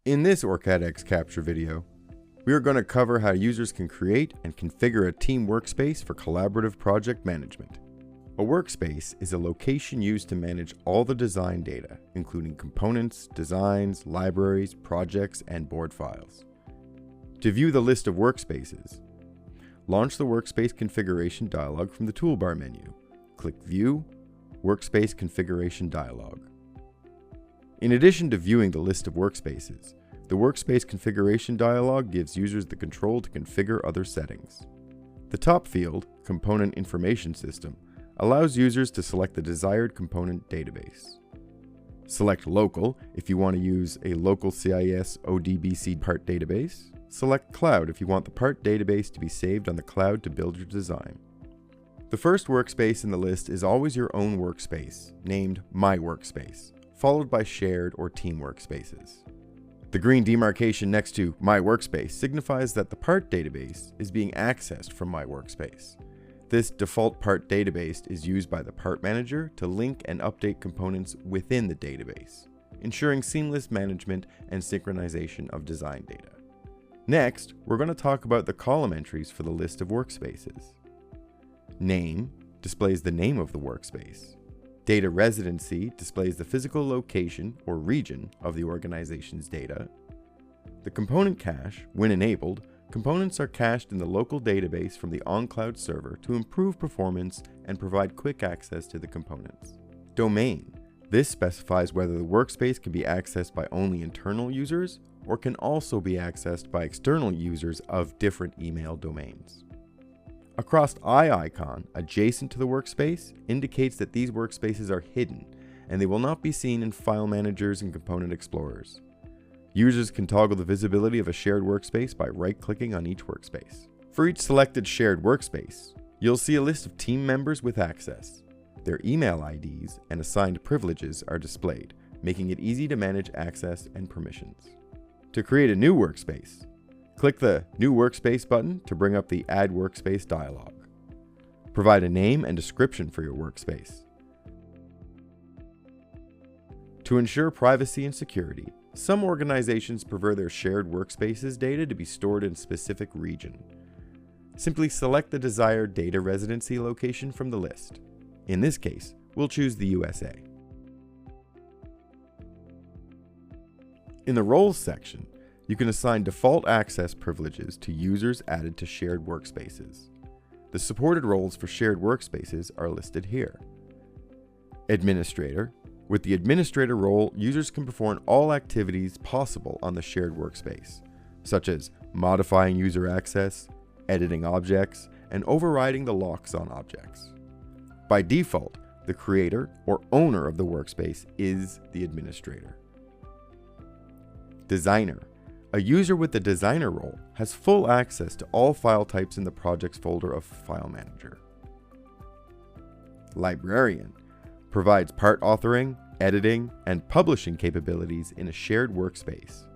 In this OrCAD X Capture video, we are going to cover how users can create and configure a team workspace for collaborative project management. A workspace is a location used to manage all the design data, including components, designs, libraries, projects, and board files. To view the list of workspaces, launch the Workspace Configuration dialog from the toolbar menu. Click View, Workspace Configuration dialog. In addition to viewing the list of workspaces, the Workspace Configuration dialog gives users the control to configure other settings. The top field, Component Information System, allows users to select the desired component database. Select Local if you want to use a local CIS ODBC part database. Select Cloud if you want the part database to be saved on the cloud to build your design. The first workspace in the list is always your own workspace, named My Workspace, followed by shared or team workspaces. The green demarcation next to My Workspace signifies that the part database is being accessed from My Workspace. This default part database is used by the part manager to link and update components within the database, ensuring seamless management and synchronization of design data. Next, we're going to talk about the column entries for the list of workspaces. Name displays the name of the workspace. Data residency displays the physical location or region of the organization's data. The component cache, when enabled, components are cached in the local database from the on-cloud server to improve performance and provide quick access to the components. Domain. This specifies whether the workspace can be accessed by only internal users or can also be accessed by external users of different email domains. A crossed eye icon adjacent to the workspace indicates that these workspaces are hidden and they will not be seen in file managers and component explorers. Users can toggle the visibility of a shared workspace by right-clicking on each workspace. For each selected shared workspace, you'll see a list of team members with access. Their email IDs and assigned privileges are displayed, making it easy to manage access and permissions. To create a new workspace, click the New Workspace button to bring up the Add Workspace dialog. Provide a name and description for your workspace. To ensure privacy and security, some organizations prefer their shared workspaces data to be stored in a specific region. Simply select the desired data residency location from the list. In this case, we'll choose the USA. In the Roles section, you can assign default access privileges to users added to shared workspaces. The supported roles for shared workspaces are listed here. Administrator. With the administrator role, users can perform all activities possible on the shared workspace, such as modifying user access, editing objects, and overriding the locks on objects. By default, the creator or owner of the workspace is the administrator. Designer. A user with the designer role has full access to all file types in the projects folder of File Manager. Librarian provides part authoring, editing, and publishing capabilities in a shared workspace.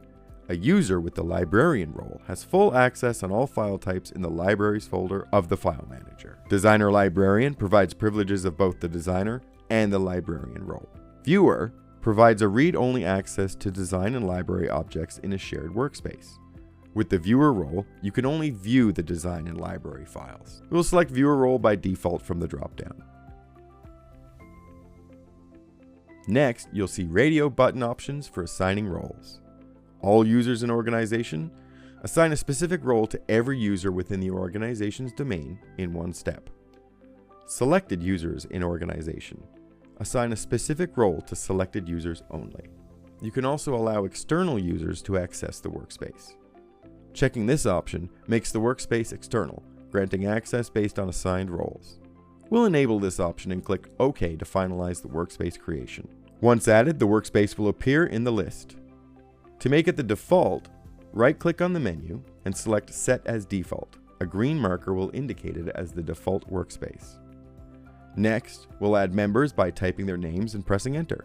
A user with the librarian role has full access on all file types in the libraries folder of the File Manager. Designer Librarian provides privileges of both the designer and the librarian role. Viewer provides a read-only access to design and library objects in a shared workspace. With the viewer role, you can only view the design and library files. We'll select viewer role by default from the drop-down. Next, you'll see radio button options for assigning roles. All users in organization assign a specific role to every user within the organization's domain in one step. Selected users in organization assign a specific role to selected users only. You can also allow external users to access the workspace. Checking this option makes the workspace external, granting access based on assigned roles. We'll enable this option and click OK to finalize the workspace creation. Once added, the workspace will appear in the list. To make it the default, right-click on the menu and select Set as Default. A green marker will indicate it as the default workspace. Next, we'll add members by typing their names and pressing Enter.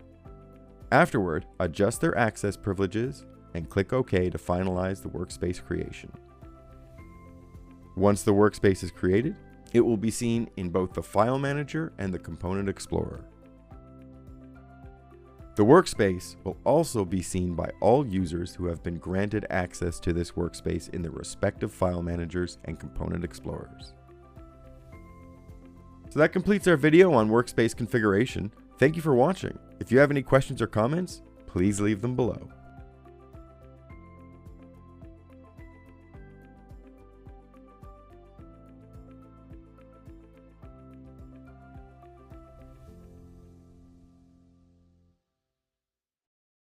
Afterward, adjust their access privileges and click OK to finalize the workspace creation. Once the workspace is created, it will be seen in both the File Manager and the Component Explorer. The workspace will also be seen by all users who have been granted access to this workspace in their respective file managers and component explorers. So that completes our video on workspace configuration. Thank you for watching. If you have any questions or comments, please leave them below.